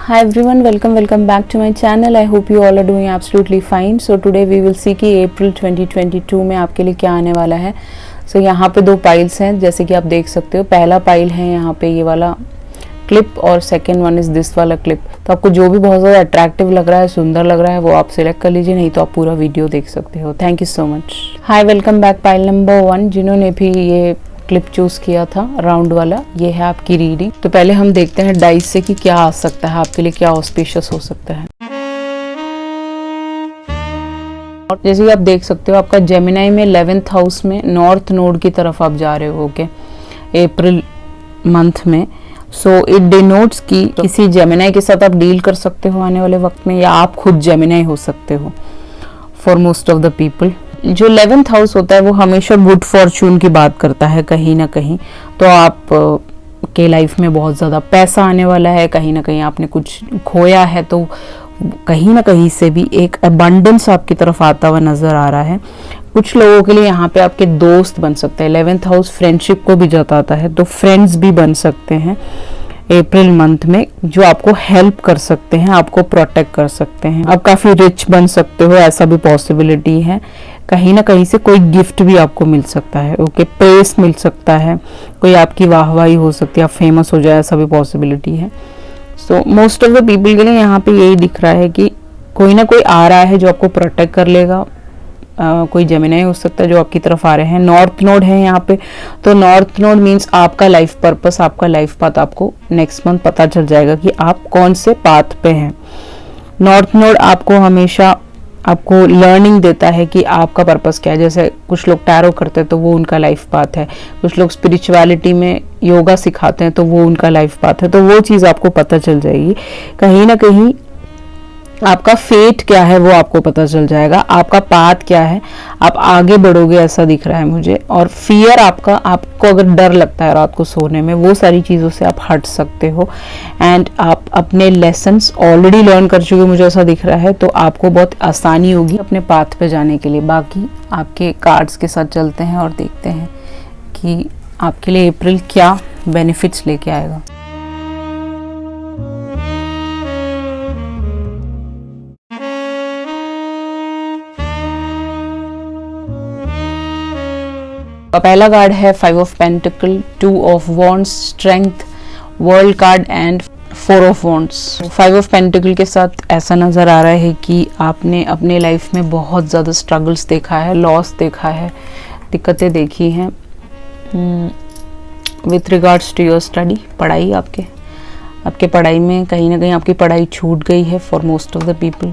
Hi everyone, welcome back to my channel. I hope you all are doing absolutely fine. So today we will see कि अप्रैल 2022 में आपके लिए क्या आने वाला है. So यहाँ पे दो पाइल्स हैं जैसे कि आप देख सकते हो. पहला पाइल है यहाँ पे ये वाला क्लिप और सेकेंड वन इज दिस वाला क्लिप. तो आपको जो भी बहुत ज़्यादा अट्रैक्टिव लग रहा है, सुंदर लग रहा है, वो आप सिलेक्ट कर लीजिए, नहीं तो आप पूरा वीडियो देख सकते हो. Thank you so much. Hi, welcome back. Pile number 1 जिन्होंने भी ये क्लिप चूज किया था राउंड वाला, ये है आपकी रीडिंग. तो पहले हम देखते हैं डाइस से कि क्या आ सकता है आपके लिए, क्या ऑस्पिशियस हो सकता है. और जैसे कि आप देख सकते हो आपका जेमिनाई में 11th हाउस में नॉर्थ नोड की तरफ आप जा रहे हो अप्रैल मंथ में. सो इट डिनोट्स कि किसी जेमिनाई के साथ आप डील कर सकते हो आने वाले वक्त में, या आप खुद जेमिनाई हो सकते हो for most of the people. जो 11th हाउस होता है वो हमेशा गुड फॉर्चून की बात करता है कहीं ना कहीं. तो आप के लाइफ में बहुत ज़्यादा पैसा आने वाला है, कहीं ना कहीं आपने कुछ खोया है तो कहीं ना कहीं से भी एक अबंडेंस आपकी तरफ आता हुआ नज़र आ रहा है. कुछ लोगों के लिए यहाँ पे आपके दोस्त बन सकते हैं. 11th हाउस फ्रेंडशिप को भी जताता है, तो फ्रेंड्स भी बन सकते हैं अप्रैल मंथ में जो आपको हेल्प कर सकते हैं, आपको प्रोटेक्ट कर सकते हैं. आप काफ़ी रिच बन सकते हो, ऐसा भी पॉसिबिलिटी है. कहीं ना कहीं से कोई गिफ्ट भी आपको मिल सकता है. प्रेस मिल सकता है, कोई आपकी वाहवाही हो सकती है, आप फेमस हो जाए, ऐसा भी पॉसिबिलिटी है. So most of the people के लिए यहाँ पे यही दिख रहा है कि कोई ना कोई आ रहा है जो आपको प्रोटेक्ट कर लेगा. कोई जेमिनाई हो सकता है जो आपकी तरफ आ रहे हैं. नॉर्थ नोड है यहाँ पे, तो नॉर्थ नोड मीन्स आपका लाइफ पर्पस, आपका लाइफ पाथ आपको नेक्स्ट मंथ पता चल जाएगा कि आप कौन से पाथ पे हैं. नॉर्थ नोड आपको हमेशा आपको लर्निंग देता है कि आपका पर्पस क्या है. जैसे कुछ लोग टैरो करते हैं तो वो उनका लाइफ पाथ है, कुछ लोग स्पिरिचुअलिटी में योगा सिखाते हैं तो वो उनका लाइफ पाथ है. तो वो चीज़ आपको पता चल जाएगी. कहीं ना कहीं आपका फेट क्या है वो आपको पता चल जाएगा, आपका पाथ क्या है, आप आगे बढ़ोगे ऐसा दिख रहा है मुझे. और फियर आपको अगर डर लगता है रात को सोने में, वो सारी चीज़ों से आप हट सकते हो. एंड आप अपने लेसन्स ऑलरेडी लर्न कर चुके, मुझे ऐसा दिख रहा है. तो आपको बहुत आसानी होगी अपने पाथ पे जाने के लिए. बाकी आपके कार्ड्स के साथ चलते हैं और देखते हैं कि आपके लिए अप्रैल क्या बेनिफिट्स लेके आएगा. पहला कार्ड है 5 of pentacle, 2 of wands, strength, world card and 4 of wands. 5 of pentacle के साथ ऐसा नज़र आ रहा है कि आपने अपने लाइफ में बहुत ज़्यादा स्ट्रगल्स देखा है, लॉस देखा है, दिक्कतें देखी हैं with regards to your study. पढ़ाई आपके पढ़ाई में कहीं ना कहीं आपकी पढ़ाई छूट गई है for most of the people,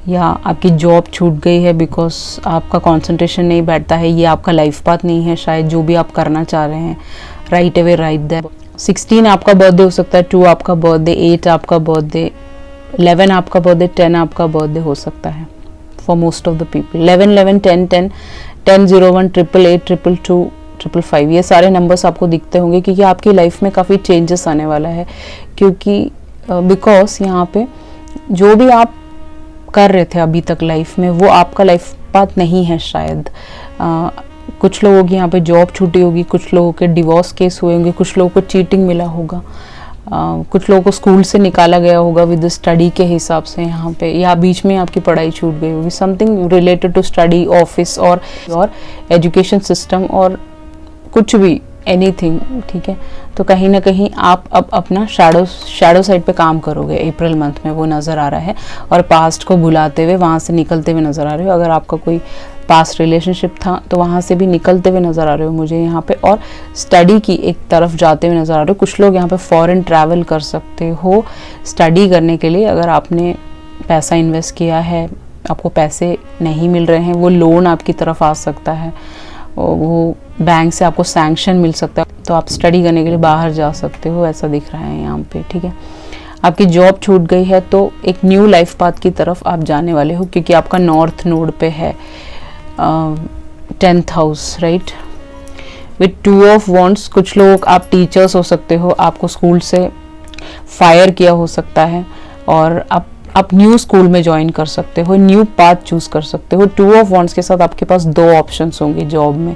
या आपकी जॉब छूट गई है बिकॉज आपका कंसंट्रेशन नहीं बैठता है. ये आपका लाइफ पाथ नहीं है शायद जो भी आप करना चाह रहे हैं. Right away right that. 16 आपका बर्थडे हो सकता है, 2 आपका बर्थडे, 8 आपका बर्थडे, 11 आपका बर्थडे, 10 आपका बर्थडे हो सकता है for most of the people. 11 11 10 10 10 01 888 222 555 ये सारे नंबर्स आपको दिखते होंगे क्योंकि आपकी लाइफ में काफ़ी चेंजेस आने वाला है. क्योंकि बिकॉज यहाँ पे जो भी आप कर रहे थे अभी तक लाइफ में वो आपका लाइफ पाथ नहीं है शायद. कुछ लोगों की यहाँ पे जॉब छूटी होगी, कुछ लोगों के डिवोर्स केस हुए होंगे, कुछ लोगों को चीटिंग मिला होगा, कुछ लोगों को स्कूल से निकाला गया होगा विद स्टडी के हिसाब से यहाँ पे, या बीच में आपकी पढ़ाई छूट गई होगी. Something related to study, office और एजुकेशन सिस्टम और कुछ भी, एनीथिंग. ठीक है, तो कहीं ना कहीं आप अब अपना शैडो साइड पे काम करोगे अप्रैल मंथ में, वो नज़र आ रहा है. और पास्ट को भुलाते हुए वहाँ से निकलते हुए नज़र आ रहे हो. अगर आपका कोई पास्ट रिलेशनशिप था तो वहाँ से भी निकलते हुए नज़र आ रहे हो मुझे यहाँ पे. और स्टडी की एक तरफ जाते हुए नज़र आ रहे हो. कुछ लोग यहाँ पे फॉरेन ट्रैवल कर सकते हो स्टडी करने के लिए. अगर आपने पैसा इन्वेस्ट किया है, आपको पैसे नहीं मिल रहे हैं, वो लोन आपकी तरफ आ सकता है, वो बैंक से आपको सैंक्शन मिल सकता है, तो आप स्टडी करने के लिए बाहर जा सकते हो, ऐसा दिख रहा है यहाँ पे. ठीक है, आपकी जॉब छूट गई है तो एक न्यू लाइफ पाथ की तरफ आप जाने वाले हो क्योंकि आपका नॉर्थ नोड पे है 10th house. Right, with 2 of wands. कुछ लोग आप टीचर्स हो सकते हो, आपको स्कूल से फायर किया हो सकता है और आप आप न्यू स्कूल में ज्वाइन कर सकते हो, न्यू पाथ चूज कर सकते हो। 2 ऑफ वॉन्ड्स के साथ आपके पास 2 ऑप्शंस होंगे जॉब में,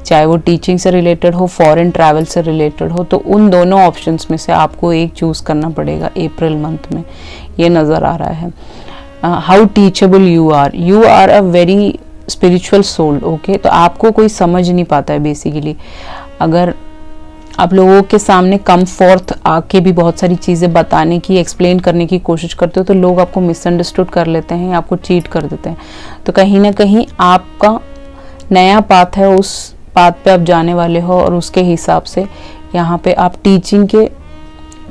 चाहे वो टीचिंग से रिलेटेड हो, फॉरेन ट्रैवल से रिलेटेड हो, तो उन दोनों ऑप्शंस में से आपको एक चूज करना पड़ेगा अप्रैल मंथ में, ये नज़र आ रहा है। How teachable you are a very spiritual soul, okay. तो आपको कोई समझ नहीं पाता है बेसिकली। अगर आप लोगों के सामने कम फोर्थ आके भी बहुत सारी चीज़ें बताने की, एक्सप्लेन करने की कोशिश करते हो, तो लोग आपको मिसअंडरस्टूड कर लेते हैं, आपको चीट कर देते हैं। तो कहीं ना कहीं आपका नया पाथ है, उस पाथ पे आप जाने वाले हो, और उसके हिसाब से यहाँ पे आप टीचिंग के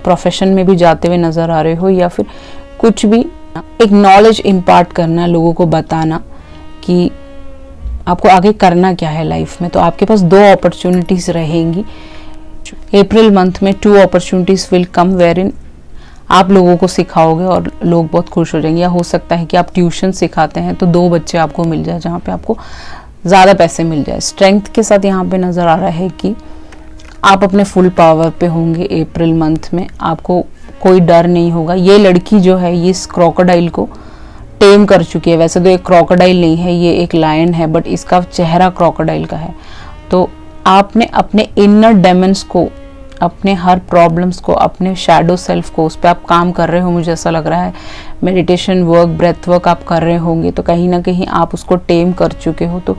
प्रोफेशन में भी जाते हुए नज़र आ रहे हो, या फिर कुछ भी एक नॉलेज इम्पार्ट करना, लोगों को बताना कि आपको आगे करना क्या है लाइफ में। तो आपके पास 2 अपॉर्चुनिटीज़ रहेंगी अप्रैल मंथ में। 2 अपॉर्चुनिटीज़ विल कम वेर इन आप लोगों को सिखाओगे और लोग बहुत खुश हो जाएंगे। या हो सकता है कि आप ट्यूशन सिखाते हैं तो 2 बच्चे आपको मिल जाए जहाँ पे आपको ज़्यादा पैसे मिल जाए। स्ट्रेंथ के साथ यहाँ पे नज़र आ रहा है कि आप अपने फुल पावर पे होंगे अप्रैल मंथ में, आपको कोई डर नहीं होगा। ये लड़की जो है ये इस क्रोकोडाइल को टेम कर चुकी है। वैसे तो एक क्रोकोडाइल नहीं है, ये एक लायन है, बट इसका चेहरा क्रोकोडाइल का है। तो आपने अपने इनर डेमन्स को, अपने हर प्रॉब्लम्स को, अपने शैडो सेल्फ को, उस पर आप काम कर रहे हो, मुझे ऐसा लग रहा है। मेडिटेशन वर्क, ब्रेथ वर्क आप कर रहे होंगे, तो कहीं ना कहीं आप उसको टेम कर चुके हो। तो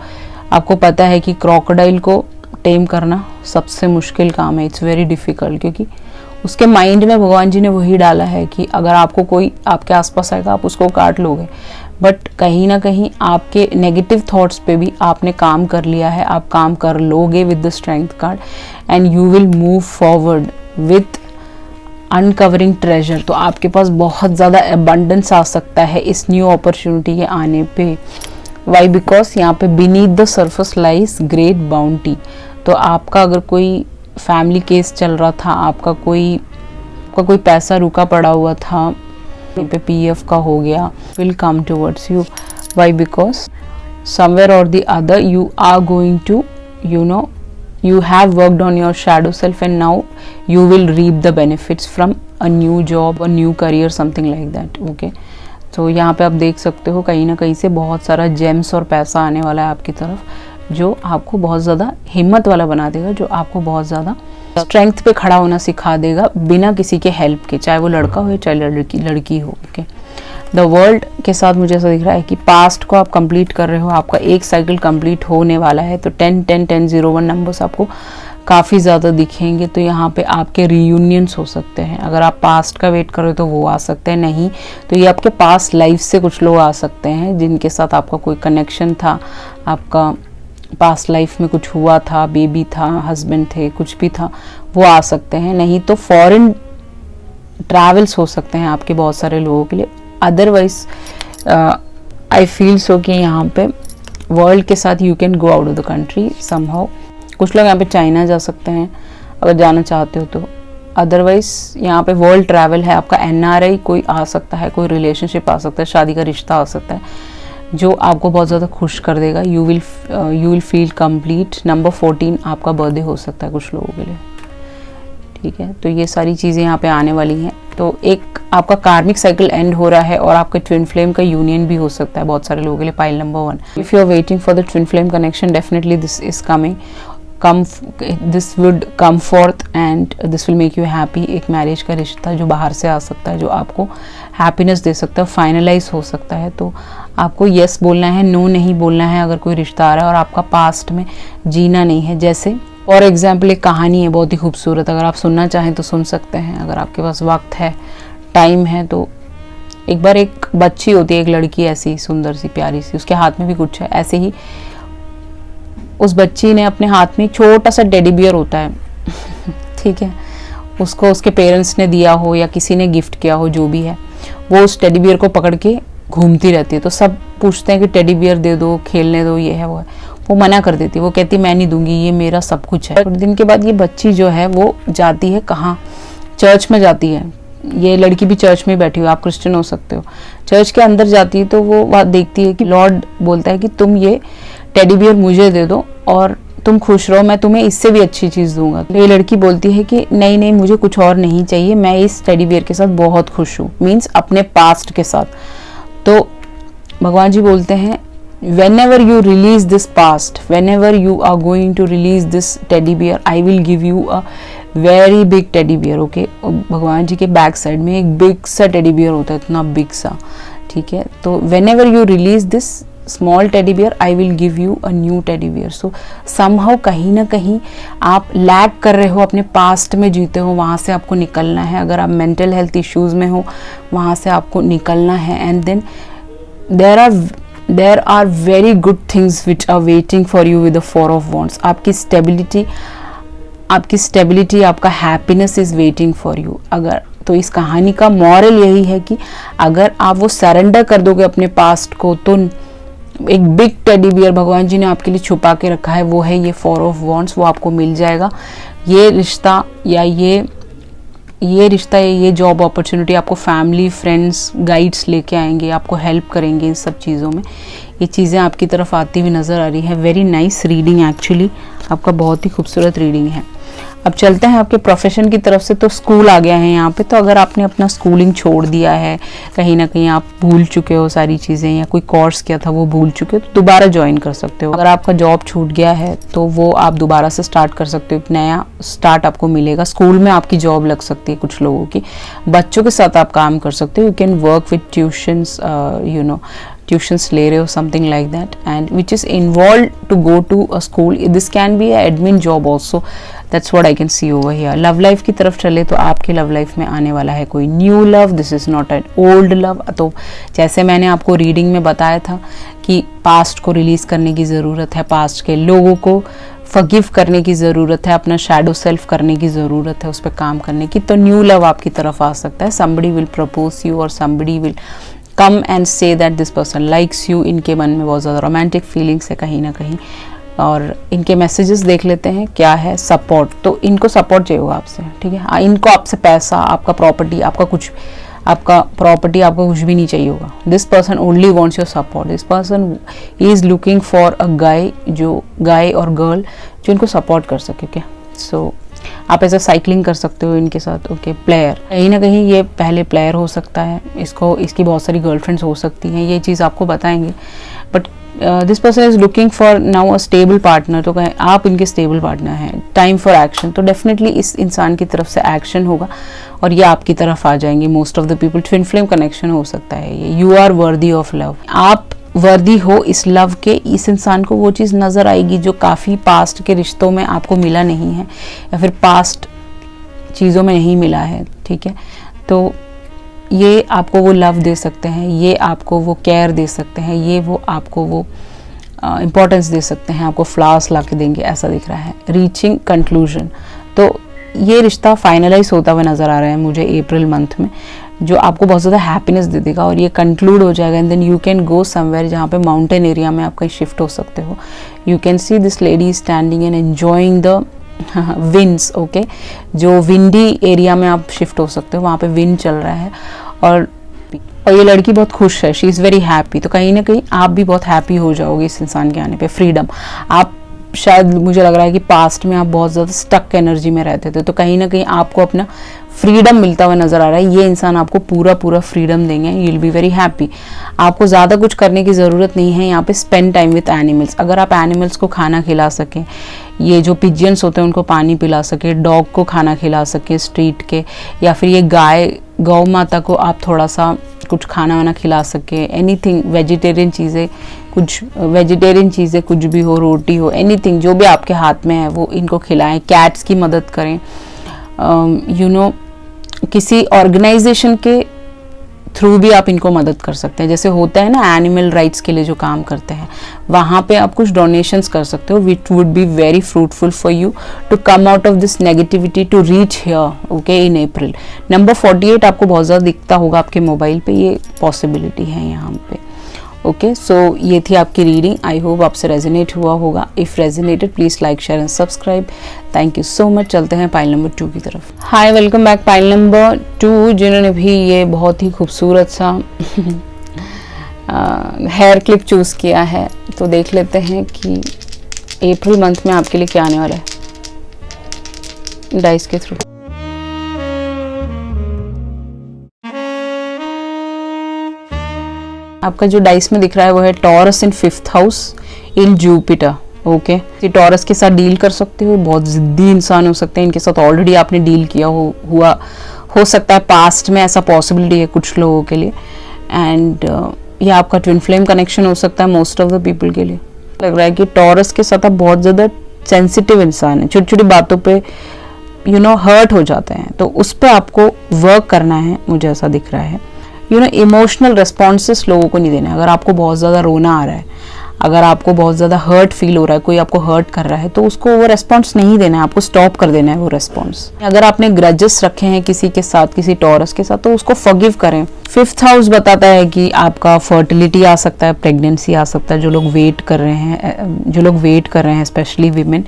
आपको पता है कि क्रोकोडाइल को टेम करना सबसे मुश्किल काम है, इट्स वेरी डिफ़िकल्ट, क्योंकि उसके माइंड में भगवान जी ने वही डाला है कि अगर आपको कोई आपके आसपास आएगा आप उसको काट लोगे। बट कहीं ना कहीं आपके नेगेटिव थॉट्स पे भी आपने काम कर लिया है, आप काम कर लोगे with the strength card, and you will move forward with uncovering treasure. तो आपके पास बहुत ज़्यादा एबंडेंस आ सकता है इस न्यू अपॉर्चुनिटी के आने पे। वाई? बिकॉज यहाँ पे beneath the surface lies great bounty. तो आपका अगर कोई फैमिली केस चल रहा था, आपका कोई पैसा रुका पड़ा हुआ था, पे पीएफ का हो गया, will come towards you. Why? Because somewhere or the other you are going to, you have worked on your shadow self and now you will reap the benefits from a new job, a new career, something like that, okay। तो यहाँ पे आप देख सकते हो कहीं ना कहीं से बहुत सारा जेम्स और पैसा आने वाला है आपकी तरफ, जो आपको बहुत ज़्यादा हिम्मत वाला बना देगा, जो आपको बहुत ज़्यादा स्ट्रेंथ पे खड़ा होना सिखा देगा बिना किसी के हेल्प के, चाहे वो लड़का हो या चाहे लड़की हो, ओके। द वर्ल्ड के साथ मुझे ऐसा दिख रहा है कि पास्ट को आप कंप्लीट कर रहे हो, आपका एक साइकिल कंप्लीट होने वाला है। तो 10-10-10-01 नंबर्स आपको काफ़ी ज़्यादा दिखेंगे। तो यहाँ पे आपके रीयूनियंस हो सकते हैं। अगर आप पास्ट का वेट कर रहे हो तो वो आ सकते हैं, नहीं तो ये आपके पास्ट लाइफ से कुछ लोग आ सकते हैं जिनके साथ आपका कोई कनेक्शन था, आपका पास्ट लाइफ में कुछ हुआ था, बेबी था, हस्बैंड थे, कुछ भी था, वो आ सकते हैं। नहीं तो फॉरेन ट्रैवल्स हो सकते हैं आपके बहुत सारे लोगों के लिए। अदरवाइज आई फील सो कि यहाँ पे वर्ल्ड के साथ you can go out of the country somehow. कुछ लोग यहाँ पे चाइना जा सकते हैं अगर जाना चाहते हो तो। अदरवाइज यहाँ पे वर्ल्ड ट्रैवल है, आपका एनआरआई कोई आ सकता है, कोई रिलेशनशिप आ सकता है, शादी का रिश्ता आ सकता है जो आपको बहुत ज़्यादा खुश कर देगा। You will feel complete. Number 14 आपका बर्थडे हो सकता है कुछ लोगों के लिए, ठीक है। तो ये सारी चीज़ें यहाँ पे आने वाली हैं। तो एक आपका कार्मिक साइकिल एंड हो रहा है और आपका ट्विन फ्लेम का यूनियन भी हो सकता है बहुत सारे लोगों के लिए। Pile number 1, if you are waiting for the twin flame connection, definitely this is coming, this would come forth and this will make you happy. एक मैरिज का रिश्ता जो बाहर से आ सकता है, जो आपको हैप्पीनेस दे सकता है, फाइनलाइज हो सकता है। तो आपको येस बोलना है, नो नहीं बोलना है अगर कोई रिश्ता आ रहा है और आपका पास्ट में जीना नहीं है। जैसे फॉर एग्जाम्पल एक कहानी है बहुत ही खूबसूरत, अगर आप सुनना चाहें तो सुन सकते हैं, अगर आपके पास वक्त है, टाइम है तो। एक बार एक बच्ची होती है, एक लड़की ऐसी सुंदर सी प्यारी सी, उसके हाथ में भी कुछ है। ऐसे ही उस बच्ची ने अपने हाथ में एक छोटा सा टेडी बियर होता है ठीक है, उसको उसके पेरेंट्स ने दिया हो या किसी ने गिफ्ट किया हो, जो भी है, वो उस टेडी बियर को पकड़ के घूमती रहती है। तो सब पूछते हैं कि टेडी बियर दे दो, खेलने दो, ये है वो है। वो मना कर देती है, वो कहती मैं नहीं दूंगी, ये मेरा सब कुछ है। थोड़े दिन के बाद ये बच्ची जो है वो जाती है कहाँ, चर्च में जाती है। ये लड़की भी चर्च में बैठी हुई, आप क्रिश्चियन हो सकते हो। चर्च के अंदर जाती है तो वो बात देखती है कि लॉर्ड बोलता है कि तुम ये टेडी बियर मुझे दे दो और तुम खुश रहो, मैं तुम्हें इससे भी अच्छी चीज़ दूंगा। ये लड़की बोलती है कि नहीं नहीं, मुझे कुछ और नहीं चाहिए, मैं इस टेडी बियर के साथ बहुत खुश हूँ, मीन्स अपने पास्ट के साथ। तो भगवान जी बोलते हैं whenever you release this past, whenever you are going to release this teddy bear, I will give you a very big teddy bear, okay? भगवान जी के बैक साइड में एक बिग सा टेडी बियर होता है, इतना बिग सा, ठीक है। तो whenever you release this small teddy bear, I will give you a new teddy bear. So somehow कहीं ना कहीं आप लैग कर रहे हो, अपने पास्ट में जीते हो, वहाँ से आपको निकलना है। अगर आप मेंटल हेल्थ इश्यूज में हो, वहाँ से आपको निकलना है। And then there are very good things which are waiting for you with the Four of Wands. आपकी स्टेबिलिटी, आपका happiness is waiting for you. अगर तो इस कहानी का मॉरल यही है कि अगर आप वो सरेंडर कर दोगे अपने पास्ट को, तो एक बिग टेडी बियर भगवान जी ने आपके लिए छुपा के रखा है, वो है ये फोर ऑफ वॉन्ड्स, वो आपको मिल जाएगा। ये रिश्ता या ये जॉब अपॉर्चुनिटी आपको फैमिली, फ्रेंड्स, गाइड्स लेके आएंगे, आपको हेल्प करेंगे इन सब चीज़ों में। ये चीज़ें आपकी तरफ आती हुई नज़र आ रही है। वेरी नाइस रीडिंग, एक्चुअली आपका बहुत ही खूबसूरत रीडिंग है। अब चलते हैं आपके प्रोफेशन की तरफ से। तो स्कूल आ गया है यहाँ पे। तो अगर आपने अपना स्कूलिंग छोड़ दिया है, कहीं ना कहीं आप भूल चुके हो सारी चीज़ें, या कोई कोर्स किया था वो भूल चुके हो, तो दोबारा ज्वाइन कर सकते हो। अगर आपका जॉब छूट गया है तो वो आप दोबारा से स्टार्ट कर सकते हो, एक नया स्टार्ट आपको मिलेगा। स्कूल में आपकी जॉब लग सकती है कुछ लोगों की, बच्चों के साथ आप काम कर सकते हो। You can work with tuitions, tuitions ले रहे हो, something like that, and which is involve to go to a school. This can be a admin job also, that's what I can see over here. Love life की तरफ चले तो आपके love life में आने वाला है कोई new love. This is not an old love. तो जैसे मैंने आपको रीडिंग में बताया था कि पास्ट को रिलीज़ करने की ज़रूरत है, पास्ट के लोगों को फॉरगिव करने की ज़रूरत है, अपना शैडो सेल्फ करने की ज़रूरत है, उस पर काम करने की। तो न्यू लव आपकी तरफ आ सकता है। somebody will propose you और somebody will come and say that this person likes you। इनके मन में बहुत ज़्यादा रोमांटिक फीलिंग्स है कहीं ना कहीं। और इनके मैसेजेस देख लेते हैं क्या है। सपोर्ट, तो इनको सपोर्ट चाहिए होगा आपसे, ठीक है। इनको आपसे पैसा, आपका प्रॉपर्टी, आपका कुछ भी नहीं चाहिए होगा। This person only wants your support. This person is looking for a guy, जो गाय और गर्ल जो इनको सपोर्ट कर सके। ओके, सो आप ऐसा साइकिलिंग कर सकते हो इनके साथ। ओके, प्लेयर, कहीं ना कहीं ये पहले प्लेयर हो सकता है, इसकी बहुत सारी गर्लफ्रेंड्स हो सकती हैं, ये चीज़ आपको बताएंगे। But this person is looking for now a stable partner. तो कहें आप इनके स्टेबल पार्टनर हैं। टाइम फॉर एक्शन, तो डेफिनेटली इस इंसान की तरफ से एक्शन होगा और ये आपकी तरफ आ जाएंगे। Most of the people, twin flame connection हो सकता है ये। You are worthy of love, आप वर्दी हो इस लव के। इस इंसान को वो चीज़ नज़र आएगी जो काफ़ी पास्ट के रिश्तों में आपको मिला नहीं है, या फिर पास्ट चीज़ों में नहीं मिला है, ठीक है। तो ये आपको वो लव दे सकते हैं, ये आपको वो केयर दे सकते हैं, ये वो आपको वो इम्पोर्टेंस दे सकते हैं, आपको फ्लावर्स ला के देंगे, ऐसा दिख रहा है। रीचिंग कंक्लूजन, तो ये रिश्ता फाइनलाइज होता हुआ नज़र आ रहा है मुझे अप्रैल मंथ में, जो आपको बहुत ज़्यादा हैप्पीनेस दे देगा और ये कंक्लूड हो जाएगा। And then you can go somewhere, जहाँ पे माउंटेन एरिया में आप कहीं शिफ्ट हो सकते हो। You can see this lady standing and enjoying the winds. Okay, जो विंडी एरिया में आप शिफ्ट हो सकते हो, वहाँ पे विंड चल रहा है और ये लड़की बहुत खुश है। She is very happy. तो कहीं ना कहीं आप भी बहुत हैप्पी हो जाओगे इस इंसान के आने पे। फ्रीडम, आप शायद, मुझे लग रहा है कि पास्ट में आप बहुत ज़्यादा स्टक एनर्जी में रहते थे, तो कहीं ना कहीं आपको अपना फ्रीडम मिलता हुआ नज़र आ रहा है। ये इंसान आपको पूरा फ्रीडम देंगे। You will be very happy. आपको ज़्यादा कुछ करने की ज़रूरत नहीं है यहाँ पे। स्पेंड टाइम विथ एनिमल्स, अगर आप एनिमल्स को खाना खिला सकें, ये जो पिजियंस होते हैं उनको पानी पिला सके, डॉग को खाना खिला सके स्ट्रीट के, या फिर ये गौ माता को आप थोड़ा सा कुछ खाना वाना खिला सके, एनीथिंग, वेजिटेरियन चीज़ें कुछ भी हो, रोटी हो, एनीथिंग जो भी आपके हाथ में है वो इनको खिलाएं। कैट्स की मदद करें। किसी ऑर्गेनाइजेशन के थ्रू भी आप इनको मदद कर सकते हैं। जैसे होता है ना एनिमल राइट्स के लिए जो काम करते हैं, वहाँ पे आप कुछ डोनेशंस कर सकते हो, which would be very fruitful for you to come out of this negativity to reach here. Okay, in April. Number 48 आपको बहुत ज़्यादा दिखता होगा आपके मोबाइल पे, ये पॉसिबिलिटी है यहाँ पे। ओके, सो ये थी आपकी रीडिंग। आई होप आपसे रेजोनेट हुआ होगा। If resonated please like, share and subscribe. Thank you so much. चलते हैं पाइल नंबर 2 की तरफ। हाय, वेलकम बैक पाइल नंबर 2, जिन्होंने भी ये बहुत ही खूबसूरत सा हेयर क्लिप चूज़ किया है। तो देख लेते हैं कि अप्रैल मंथ में आपके लिए क्या आने वाला है डाइस के थ्रू। आपका जो डाइस में दिख रहा है वो है taurus in 5th house in Jupiter. Okay, ये टॉरस के साथ डील कर सकते हो, बहुत जिद्दी इंसान हो सकते हैं, इनके साथ ऑलरेडी आपने डील किया हो सकता है पास्ट में, ऐसा पॉसिबिलिटी है कुछ लोगों के लिए। एंड ये आपका ट्विन फ्लेम कनेक्शन हो सकता है मोस्ट ऑफ द पीपल के लिए। लग रहा है कि टॉरस के साथ आप बहुत ज़्यादा सेंसिटिव इंसान है, छोटी छोटी बातों पे हर्ट हो जाते हैं, तो उस पर आपको वर्क करना है, मुझे ऐसा दिख रहा है। इमोशनल रिस्पॉन्सेस लोगों को नहीं देना है। अगर आपको बहुत ज़्यादा रोना आ रहा है, अगर आपको बहुत ज़्यादा हर्ट फील हो रहा है, कोई आपको हर्ट कर रहा है, तो उसको वो रेस्पॉन्स नहीं देना है, आपको स्टॉप कर देना है वो रेस्पॉन्स। अगर आपने ग्रजेस रखे हैं किसी के साथ, किसी टॉरस के साथ, तो उसको फॉरगिव करें। 5th हाउस बताता है कि आपका फर्टिलिटी आ सकता है, प्रेगनेंसी आ सकता है। जो लोग वेट कर रहे हैं स्पेशली वीमेन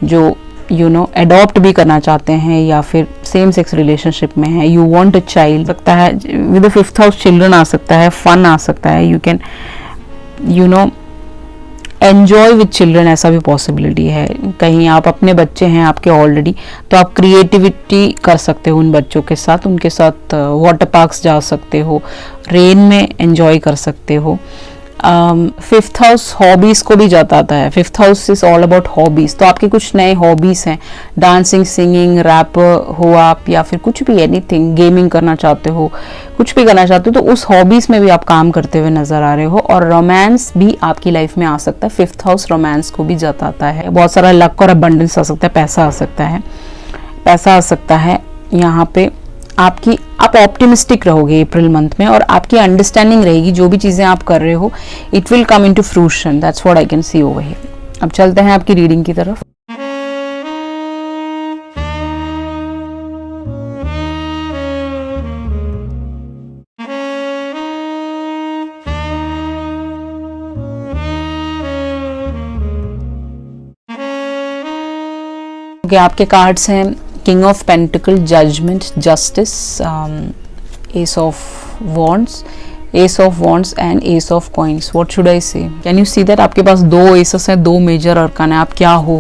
जो अडॉप्ट भी करना चाहते हैं या फिर सेम सेक्स रिलेशनशिप में है, यू वांट अ चाइल्ड, सकता है with the 5th house children आ सकता है, फन आ सकता है, you can enjoy with children, ऐसा भी पॉसिबिलिटी है। कहीं आप अपने बच्चे हैं आपके ऑलरेडी, तो आप क्रिएटिविटी कर सकते हो उन बच्चों के साथ, उनके साथ वाटर पार्क्स जा सकते हो, रेन में एन्जॉय कर सकते हो। 5th हाउस हॉबीज को भी जताता है। 5th house is all about hobbies, तो आपके कुछ नए हॉबीज हैं, डांसिंग, सिंगिंग, रैप हो आप, या फिर कुछ भी, एनीथिंग, गेमिंग करना चाहते हो, कुछ भी करना चाहते हो, तो उस हॉबीज में भी आप काम करते हुए नजर आ रहे हो। और रोमांस भी आपकी लाइफ में आ सकता है। 5th हाउस रोमांस को भी जताता है। बहुत सारा लक और अबंडेंस आ सकता है, पैसा आ सकता है यहाँ पे। आप ऑप्टिमिस्टिक रहोगे अप्रैल मंथ में, और आपकी अंडरस्टैंडिंग रहेगी, जो भी चीज़ें आप कर रहे हो it will come into fruition, that's what I can see over here. अब चलते हैं आपकी रीडिंग की तरफ। आपके कार्ड्स हैं king of pentacles, judgement, justice, ace of wands and ace of coins. What should I say? Can you see that? आपके पास 2 एसेस हैं, 2 मेजर अर्कान है। आप क्या हो,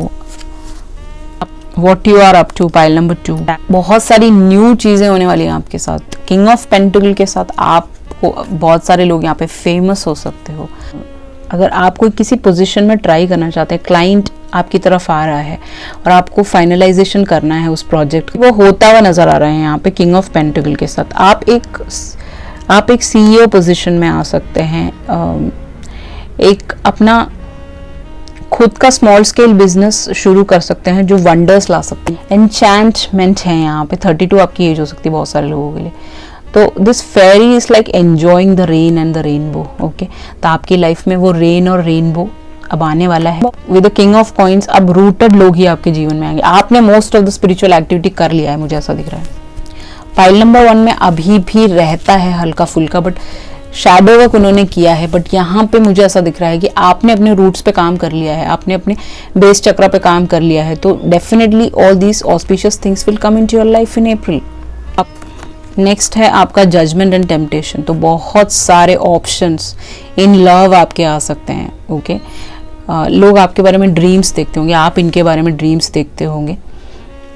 what you are up to, pile number 2। बहुत सारी न्यू चीजें होने वाली हैं आपके साथ। किंग ऑफ पेंटिकल के साथ आपको बहुत सारे लोग यहाँ पे फेमस हो सकते हो। अगर आप कोई किसी पोजीशन में ट्राई करना चाहते हैं, क्लाइंट आपकी तरफ आ रहा है और आपको फाइनलाइजेशन करना है उस प्रोजेक्ट, वो होता हुआ नजर आ रहा है यहाँ पे किंग ऑफ पेंटिकल के साथ। आप एक सीईओ पोजीशन में आ सकते हैं, एक अपना खुद का स्मॉल स्केल बिजनेस शुरू कर सकते हैं जो वंडर्स ला सकते हैं। एन्चैंटमेंट है यहाँ पे। 32 आपकी एज हो सकती है बहुत सारे लोगों के लिए। तो this fairy is like enjoying the rain and the rainbow. Okay, तो आपकी लाइफ में वो रेन और रेनबो अब आने वाला है। With the king of coins अब रूटेड लोग ही आपके जीवन में आएंगे। आपने most of the spiritual activity कर लिया है, मुझे ऐसा दिख रहा है। पाइल नंबर 1 में अभी भी रहता है हल्का फुल्का, बट शैडो वर्क उन्होंने किया है। बट यहाँ पे मुझे ऐसा दिख रहा है कि आपने अपने रूट्स पे काम कर लिया है, आपने अपने बेस चक्र पे काम कर लिया है। तो definitely all these auspicious things will come into your life in April. अब नेक्स्ट है आपका जजमेंट एंड टेम्पटेशन। तो बहुत सारे ऑप्शंस इन लव आपके आ सकते हैं। ओके, लोग आपके बारे में ड्रीम्स देखते होंगे, आप इनके बारे में ड्रीम्स देखते होंगे।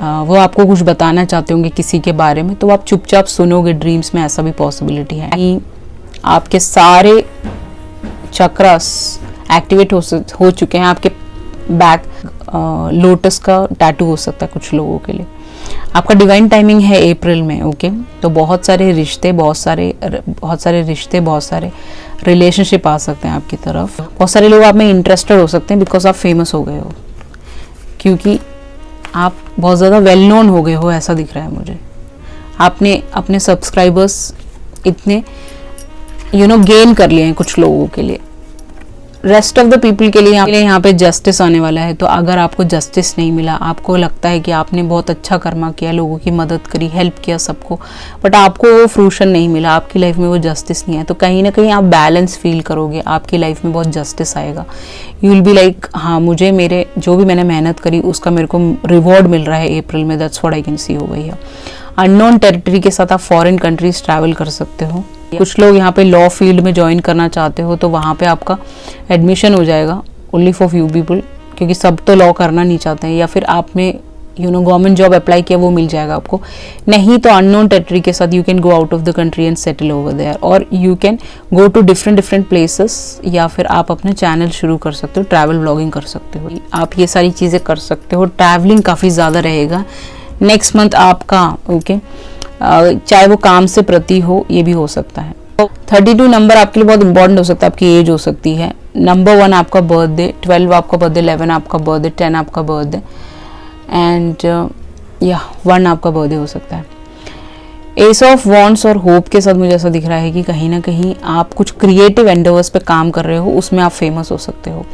वो आपको कुछ बताना चाहते होंगे किसी के बारे में, तो आप चुपचाप सुनोगे ड्रीम्स में, ऐसा भी पॉसिबिलिटी है। आपके सारे चक्रस एक्टिवेट हो चुके हैं। आपके बैक लोटस का टैटू हो सकता है कुछ लोगों के लिए। आपका डिवाइन टाइमिंग है अप्रैल में। ओके, तो बहुत सारे रिश्ते, बहुत सारे रिलेशनशिप आ सकते हैं आपकी तरफ। बहुत सारे लोग आप में इंटरेस्टेड हो सकते हैं बिकॉज आप फेमस हो गए हो, क्योंकि आप बहुत ज़्यादा वेल नोन हो गए हो, ऐसा दिख रहा है मुझे। आपने अपने सब्सक्राइबर्स इतने गेन कर लिए हैं कुछ लोगों के लिए। रेस्ट ऑफ द पीपल के लिए यहाँ पे जस्टिस आने वाला है। तो अगर आपको जस्टिस नहीं मिला, आपको लगता है कि आपने बहुत अच्छा कर्मा किया, लोगों की मदद करी, हेल्प किया सबको, बट आपको वो फ्रूशन नहीं मिला, आपकी लाइफ में वो जस्टिस नहीं है, तो कहीं ना कहीं आप बैलेंस फील करोगे, आपकी लाइफ में बहुत जस्टिस आएगा। यू विल बी लाइक, हाँ मुझे मेरे जो भी मैंने मेहनत करी उसका मेरे को रिवॉर्ड मिल रहा है अप्रैल में। That's what I can see over here. Unknown territory के साथ आप फॉरेन कंट्रीज ट्रैवल कर सकते हो। कुछ लोग यहाँ पे लॉ फील्ड में ज्वाइन करना चाहते हो, तो वहाँ पे आपका एडमिशन हो जाएगा ओनली फॉर फ्यू पीपल, क्योंकि सब तो लॉ करना नहीं चाहते हैं, या फिर आपने गवर्नमेंट जॉब अप्लाई किया वो मिल जाएगा आपको, नहीं तो अननोन टेरिटरी के साथ you can go out of the country and settle over there, और you can go to different places, या फिर आप अपना चैनल शुरू कर सकते हो, ट्रैवल ब्लॉगिंग कर सकते हो, आप ये सारी चीज़ें कर सकते हो। ट्रैवलिंग काफ़ी ज़्यादा रहेगा नेक्स्ट मंथ आपका, ओके, चाहे वो काम से प्रति हो, ये भी हो सकता है। 32 नंबर आपके लिए बहुत इंपॉर्टेंट हो सकता है, आपकी एज हो सकती है। नंबर 1 आपका बर्थडे, 12 आपका बर्थडे, 11 आपका बर्थडे, 10 आपका बर्थडे एंड 1 आपका बर्थडे हो सकता है। एस ऑफ वॉन्ड्स और होप के साथ मुझे ऐसा दिख रहा है कि कहीं ना कहीं आप कुछ क्रिएटिव एंडेवर्स पे काम कर रहे हो, उसमें आप फेमस हो सकते हो।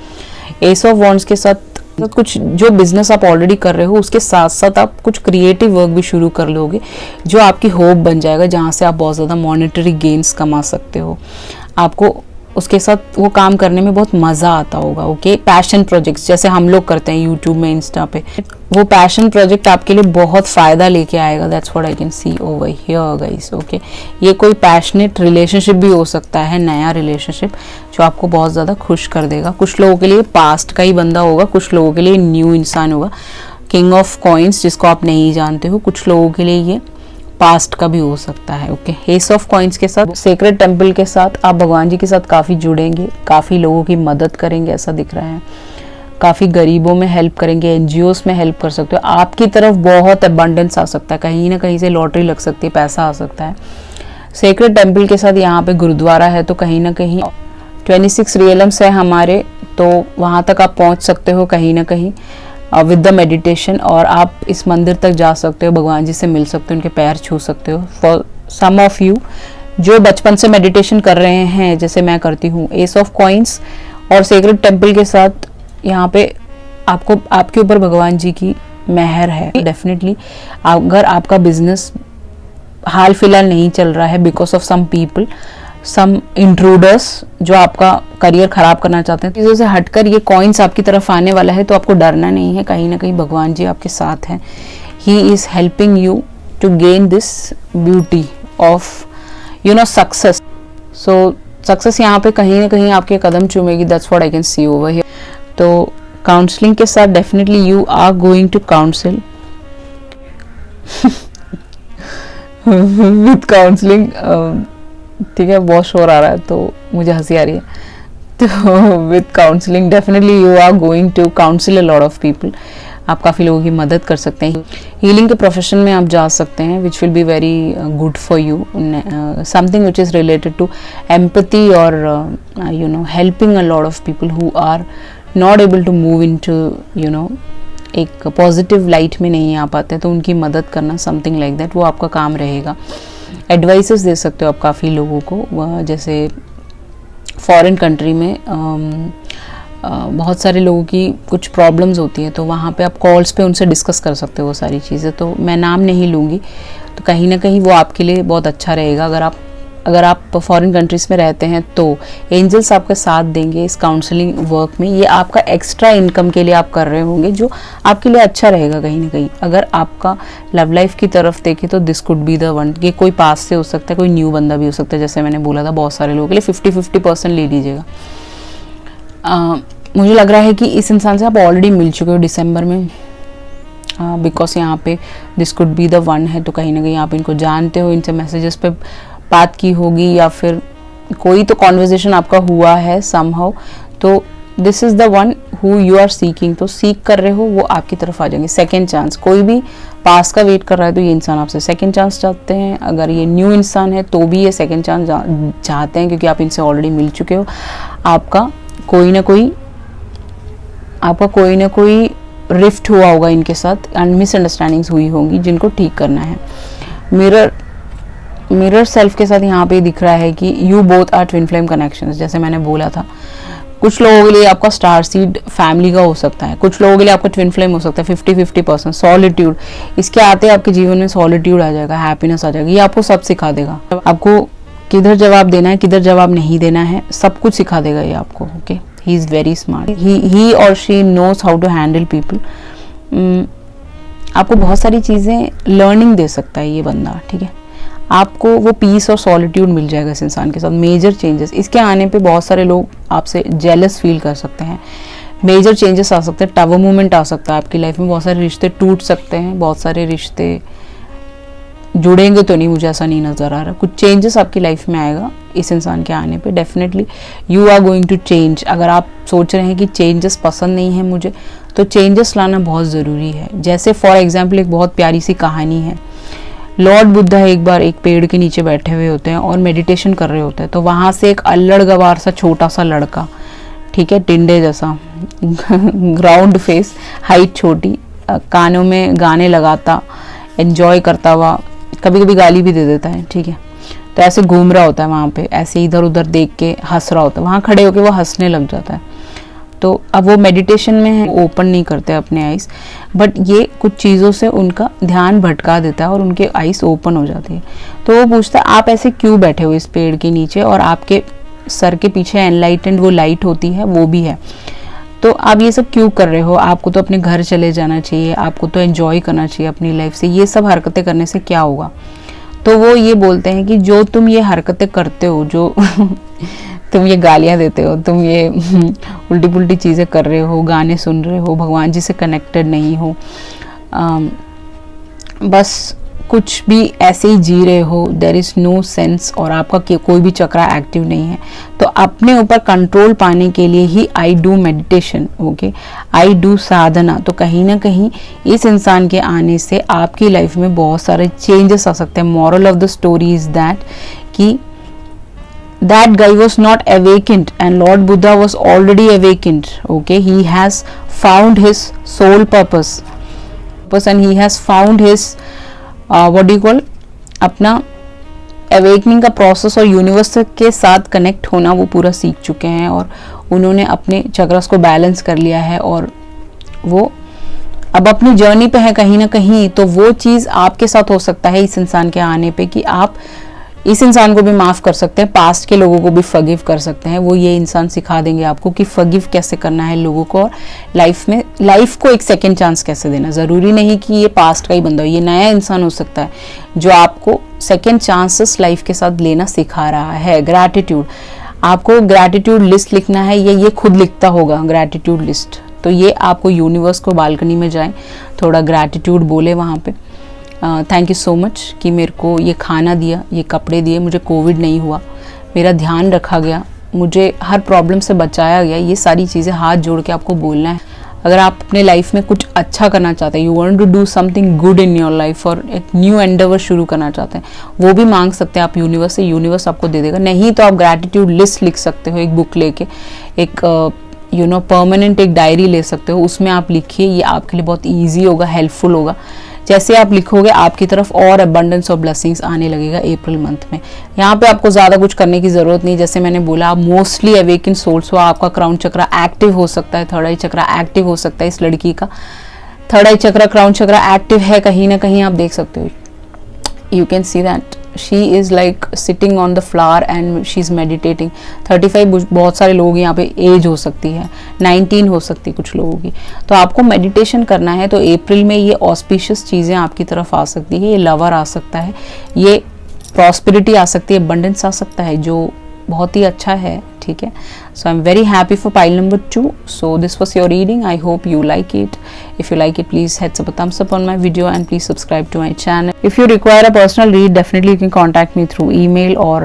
एस ऑफ वॉन्ड्स के साथ कुछ जो बिजनेस आप ऑलरेडी कर रहे हो उसके साथ साथ आप कुछ क्रिएटिव वर्क भी शुरू कर लोगे, जो आपकी होप बन जाएगा, जहाँ से आप बहुत ज़्यादा मॉनेटरी गेन्स कमा सकते हो। आपको उसके साथ वो काम करने में बहुत मज़ा आता होगा। ओके, पैशन प्रोजेक्ट्स जैसे हम लोग करते हैं यूट्यूब में, इंस्टा पे, वो पैशन प्रोजेक्ट आपके लिए बहुत फ़ायदा लेके आएगा। That's what I can see over here guys. Okay, ये कोई पैशनेट रिलेशनशिप भी हो सकता है, नया रिलेशनशिप जो आपको बहुत ज़्यादा खुश कर देगा। कुछ लोगों के लिए पास्ट का ही बंदा होगा, कुछ लोगों के लिए न्यू इंसान होगा। किंग ऑफ कॉइन्स जिसको आप नहीं जानते हो, कुछ लोगों के लिए ये पास्ट का भी हो सकता है। ओके, एस ऑफ कॉइन्स के साथ सेक्रेट टेम्पल के साथ आप भगवान जी के साथ काफ़ी जुड़ेंगे, काफ़ी लोगों की मदद करेंगे, ऐसा दिख रहा है। काफ़ी गरीबों में हेल्प करेंगे, एनजीओस में हेल्प कर सकते हो। आपकी तरफ बहुत अबंडेंस आ सकता है, कहीं ना कहीं से लॉटरी लग सकती है, पैसा आ सकता है। सेक्रेट टेम्पल के साथ यहाँ पे गुरुद्वारा है, तो कहीं ना कहीं 26 रियलम्स है हमारे, तो वहाँ तक आप पहुँच सकते हो कहीं ना कहीं विद द मेडिटेशन, और आप इस मंदिर तक जा सकते हो, भगवान जी से मिल सकते हो, उनके पैर छू सकते हो। फॉर सम ऑफ यू जो बचपन से मेडिटेशन कर रहे हैं जैसे मैं करती हूँ, एस ऑफ कॉइन्स और सेक्रेट टेम्पल के साथ यहाँ पे आपको आपके ऊपर भगवान जी की मेहर है। डेफिनेटली अगर आपका बिजनेस हाल फिलहाल नहीं चल रहा है because of some people, some intruders जो आपका करियर खराब करना चाहते हैं, चीज़ों से हटकर ये कॉइन्स आपकी तरफ आने वाला है, तो आपको डरना नहीं है। कहीं ना कहीं भगवान जी आपके साथ हैं। He is helping you to gain this beauty of success. So success यहाँ पे कहीं ना कहीं आपके कदम चूमेगी। That's what I can see over here. तो काउंसलिंग के साथ definitely you are going to council with counselling. ठीक है, बहुत शोर आ रहा है तो मुझे हंसी आ रही है। तो with counselling definitely you are going to counsel a lot of people. आप काफ़ी लोगों की मदद कर सकते हैं। हीलिंग के प्रोफेशन में आप जा सकते हैं, which will be very good for you. Something which is related to empathy और helping a lot of people who are not able to move in to एक पॉजिटिव लाइट में नहीं आ पाते, तो उनकी मदद करना, समथिंग लाइक दैट, वो आपका काम रहेगा। एडवाइसेस दे सकते हो आप काफ़ी लोगों को, जैसे फॉरेन कंट्री में बहुत सारे लोगों की कुछ प्रॉब्लम्स होती हैं, तो वहाँ पे आप कॉल्स पे उनसे डिस्कस कर सकते हो वो सारी चीज़ें। तो मैं नाम नहीं लूँगी, तो कहीं ना कहीं वो आपके लिए बहुत अच्छा रहेगा। अगर आप फॉरेन कंट्रीज़ में रहते हैं तो एंजल्स आपका साथ देंगे इस काउंसलिंग वर्क में। ये आपका एक्स्ट्रा इनकम के लिए आप कर रहे होंगे, जो आपके लिए अच्छा रहेगा कहीं ना कहीं। अगर आपका लव लाइफ की तरफ देखें तो this could be the one. ये कोई पास से हो सकता है, कोई न्यू बंदा भी हो सकता है, जैसे मैंने बोला था बहुत सारे लोगों के लिए 50-50% ले लीजिएगा। मुझे लग रहा है कि इस इंसान से आप ऑलरेडी मिल चुके हो दिसंबर में, बिकॉज यहाँ पे this could be the one है, तो कहीं ना कहीं आप इनको जानते हो, इनसे मैसेजेस पे बात की होगी, या फिर कोई तो कॉन्वर्जेशन आपका हुआ है समहाउ। तो this is the one who you are seeking. तो सीख कर रहे हो, वो आपकी तरफ आ जाएंगे। सेकेंड चांस, कोई भी पास का वेट कर रहा है तो ये इंसान आपसे सेकेंड चांस चाहते हैं। अगर ये न्यू इंसान है तो भी ये सेकेंड चांस चाहते हैं, क्योंकि आप इनसे ऑलरेडी मिल चुके हो। आपका कोई ना कोई रिफ्ट हुआ होगा इनके साथ, एंड मिसअंडरस्टैंडिंग्स हुई होंगी जिनको ठीक करना है। मिरर सेल्फ के साथ यहाँ पे दिख रहा है कि you both are twin flame connections, जैसे मैंने बोला था। कुछ लोगों के लिए आपका स्टार सीड फैमिली का हो सकता है, कुछ लोगों के लिए आपका ट्विन फ्लेम हो सकता है। 50-50% सॉलिट्यूड, इसके आते आपके जीवन में सॉलिट्यूड आ जाएगा, हैप्पीनेस आ जाएगी। ये आपको सब सिखा देगा, आपको किधर जवाब देना है, किधर जवाब नहीं देना है, सब कुछ सिखा देगा ये आपको। Okay, he is very smart. He और she knows how to handle people. आपको बहुत सारी चीज़ें लर्निंग दे सकता है ये बंदा। ठीक है, आपको वो पीस और सॉलिट्यूड मिल जाएगा इस इंसान के साथ। मेजर चेंजेस इसके आने पे बहुत सारे लोग आपसे जेलस फील कर सकते हैं, मेजर चेंजेस आ सकते हैं, टावर मूवमेंट आ सकता है आपकी लाइफ में, बहुत सारे रिश्ते टूट सकते हैं, बहुत सारे रिश्ते जुड़ेंगे तो नहीं, मुझे ऐसा नहीं नज़र आ रहा, कुछ चेंजेस आपकी लाइफ में आएगा इस इंसान के आने पे। Definitely you are going to change. अगर आप सोच रहे हैं कि चेंजेस पसंद नहीं है मुझे, तो चेंजेस लाना बहुत ज़रूरी है। जैसे फॉर एग्जाम्पल एक बहुत प्यारी सी कहानी है, लॉर्ड बुद्धा एक बार एक पेड़ के नीचे बैठे हुए होते हैं और मेडिटेशन कर रहे होते हैं, तो वहाँ से एक अल्लड़ गवार सा छोटा सा लड़का, ठीक है, टिंडे जैसा, ग्राउंड फेस, हाइट छोटी, कानों में गाने लगाता, एंजॉय करता हुआ, कभी कभी गाली भी दे देता है, ठीक है, तो ऐसे घूम रहा होता है वहाँ पे, ऐसे इधर उधर देख के हंस रहा होता है, वहाँ खड़े होके वो हंसने लग जाता है। तो अब वो मेडिटेशन में है, ओपन नहीं करते अपने आइज़, बट ये कुछ चीज़ों से उनका ध्यान भटका देता है और उनके आइज़ ओपन हो जाती है। तो वो पूछता है आप ऐसे क्यों बैठे हो इस पेड़ के नीचे, और आपके सर के पीछे एनलाइटेंड वो लाइट होती है वो भी है, तो आप ये सब क्यों कर रहे हो, आपको तो अपने घर चले जाना चाहिए, आपको तो एंजॉय करना चाहिए अपनी लाइफ से, ये सब हरकतें करने से क्या होगा। तो वो ये बोलते हैं कि जो तुम ये हरकतें करते हो, जो तुम ये गालियाँ देते हो, तुम ये उल्टी पुल्टी चीज़ें कर रहे हो, गाने सुन रहे हो, भगवान जी से कनेक्टेड नहीं हो, बस कुछ भी ऐसे ही जी रहे हो, देयर इज़ नो सेंस, और आपका कोई भी चक्रा एक्टिव नहीं है, तो अपने ऊपर कंट्रोल पाने के लिए ही I do meditation, okay, I do साधना। तो कहीं ना कहीं इस इंसान के आने से आपकी लाइफ में बहुत सारे चेंजेस आ सकते हैं। Moral of the story is that कि that guy was not awakened and Lord Buddha was already awakened, okay, he has found his soul purpose and he has found his what do you call, अपना awakening का process और universe के साथ connect होना वो पूरा सीख चुके हैं, और उन्होंने अपने चक्रस को बैलेंस कर लिया है, और वो अब अपनी जर्नी पे है कहीं ना कहीं। तो वो चीज़ आपके साथ हो सकता है इस इंसान के आने पे कि आप इस इंसान को भी माफ़ कर सकते हैं, पास्ट के लोगों को भी फॉरगिव कर सकते हैं। वो ये इंसान सिखा देंगे आपको कि फॉरगिव कैसे करना है लोगों को, और लाइफ में लाइफ को एक सेकेंड चांस कैसे देना। ज़रूरी नहीं कि ये पास्ट का ही बंदा हो, ये नया इंसान हो सकता है जो आपको सेकेंड चांसेस लाइफ के साथ लेना सिखा रहा है। ग्रैटिट्यूड, आपको ग्रैटिट्यूड लिस्ट लिखना है, ये खुद लिखता होगा ग्रैटिट्यूड लिस्ट। तो ये आपको यूनिवर्स को, बालकनी में जाएं, थोड़ा ग्रैटिट्यूड बोले वहाँ पे, थैंक यू सो मच कि मेरे को ये खाना दिया, ये कपड़े दिए, मुझे कोविड नहीं हुआ, मेरा ध्यान रखा गया, मुझे हर प्रॉब्लम से बचाया गया। ये सारी चीज़ें हाथ जोड़ के आपको बोलना है। अगर आप अपने लाइफ में कुछ अच्छा करना चाहते हैं, you want to do something good in your life, और एक न्यू एंडेवर शुरू करना चाहते हैं, वो भी मांग सकते हैं आप यूनिवर्स से, यूनिवर्स आपको दे देगा। नहीं तो आप ग्रैटिट्यूड लिस्ट लिख सकते हो, एक बुक लेके, एक परमानेंट एक डायरी ले सकते हो, उसमें आप लिखिए। ये आपके लिए बहुत ईजी होगा, हेल्पफुल होगा। जैसे आप लिखोगे आपकी तरफ और अबंडेंस ऑफ ब्लेसिंग्स आने लगेगा अप्रैल मंथ में। यहाँ पे आपको ज़्यादा कुछ करने की ज़रूरत नहीं, जैसे मैंने बोला आप मोस्टली अवेकन सोल्स हो, आपका क्राउन चक्रा एक्टिव हो सकता है, थर्ड आई चक्रा एक्टिव हो सकता है। इस लड़की का थर्ड आई चक्रा, क्राउन चक्रा एक्टिव है कहीं ना कहीं, आप देख सकते हो। You can see that she is like sitting on the flower and she is meditating. 35 बहुत सारे लोग यहाँ पे एज हो सकती है, 19 हो सकती है कुछ लोगों की। तो आपको मेडिटेशन करना है, तो अप्रैल में ये ऑस्पिशियस चीज़ें आपकी तरफ आ सकती है, ये लवर आ सकता है, ये प्रॉस्पेरिटी आ सकती है, अबंडेंस आ सकता है, जो बहुत ही अच्छा है, ठीक है। So I am very happy for pile number 2. So this was your reading. I hope you like it. If you like it, please hit a thumbs up on my video and please subscribe to my channel. If you require a personal read, definitely you can contact me through email or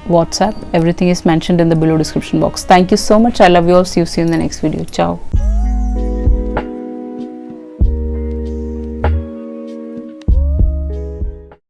WhatsApp. Everything is mentioned in the below description box. Thank you so much. I love you all. See you in the next video. Ciao.